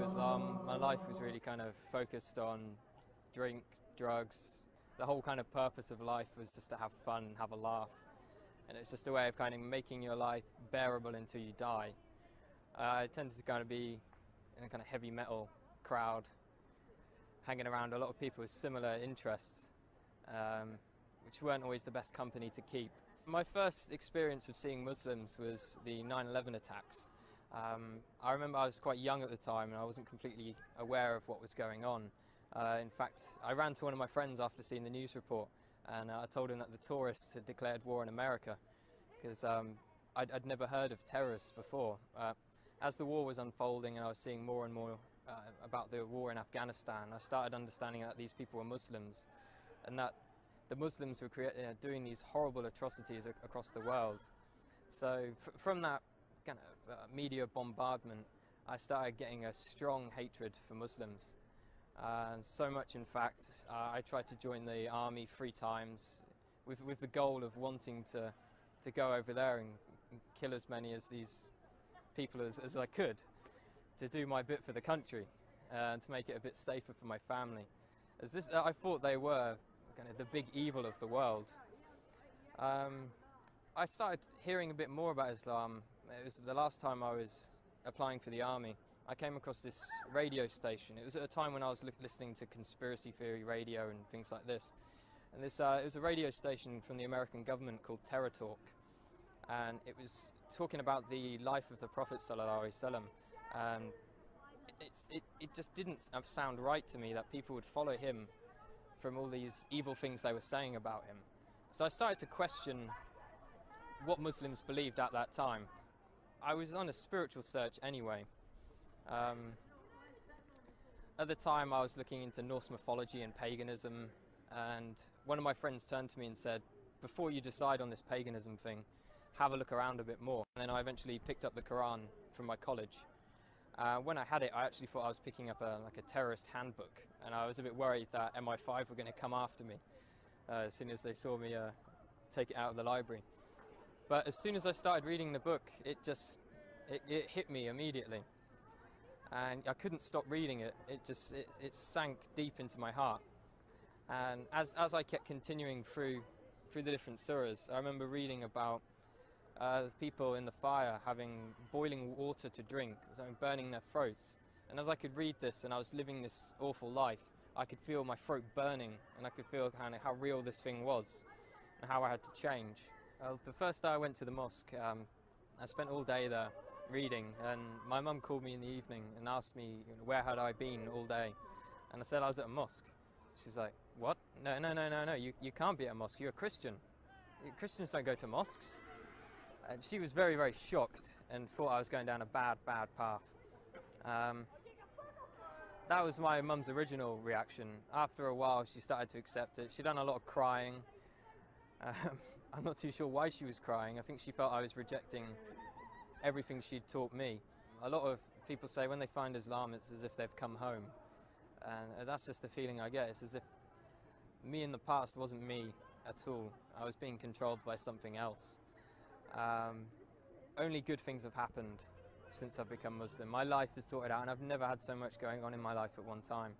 Islam, my life was really kind of focused on drink, drugs. The whole kind of purpose of life was just to have fun, have a laugh. And it's just a way of kind of making your life bearable until you die. I tended to kind of be in a kind of heavy metal crowd, hanging around a lot of people with similar interests, which weren't always the best company to keep. My first experience of seeing Muslims was the 9/11 attacks. I remember I was quite young at the time and I wasn't completely aware of what was going on. In fact, I ran to one of my friends after seeing the news report and I told him that the tourists had declared war on America because I'd never heard of terrorists before. As the war was unfolding and I was seeing more and more about the war in Afghanistan, I started understanding that these people were Muslims and that the Muslims were doing these horrible atrocities across the world. So from that kind of media bombardment, I started getting a strong hatred for Muslims. So much, in fact, I tried to join the army 3 times with the goal of wanting to go over there and kill as many of these people as I could, to do my bit for the country and to make it a bit safer for my family. I thought they were kind of the big evil of the world. I started hearing a bit more about Islam. It was the last time I was applying for the army. I came across this radio station. It was at a time when I was listening to conspiracy theory radio and things like this. And it was a radio station from the American government called Tentara, and it was talking about the life of the Prophet ﷺ. And it just didn't sound right to me that people would follow him from all these evil things they were saying about him. So I started to question what Muslims believed at that time. I was on a spiritual search anyway. At the time I was looking into Norse mythology and paganism, and one of my friends turned to me and said, before you decide on this paganism thing, have a look around a bit more. And then I eventually picked up the Quran from my college. When I had it, I actually thought I was picking up a terrorist handbook, and I was a bit worried that MI5 were going to come after me as soon as they saw me take it out of the library. But as soon as I started reading the book, it hit me immediately. And I couldn't stop reading it. It sank deep into my heart. And as I kept continuing through the different surahs, I remember reading about people in the fire having boiling water to drink, burning their throats. And as I could read this and I was living this awful life, I could feel my throat burning, and I could feel kind of how real this thing was and how I had to change. The first day I went to the mosque, I spent all day there reading, and my mum called me in the evening and asked me where had I been all day, and I said I was at a mosque. She's like, what? No, you can't be at a mosque, you're a Christian. Christians don't go to mosques. And she was very, very shocked and thought I was going down a bad path. That was my mum's original reaction. After a while she started to accept it. She'd done a lot of crying. I'm not too sure why she was crying. I think she felt I was rejecting everything she'd taught me. A lot of people say when they find Islam, it's as if they've come home. And that's just the feeling I get. It's as if me in the past wasn't me at all. I was being controlled by something else. Only good things have happened since I've become Muslim. My life is sorted out and I've never had so much going on in my life at one time.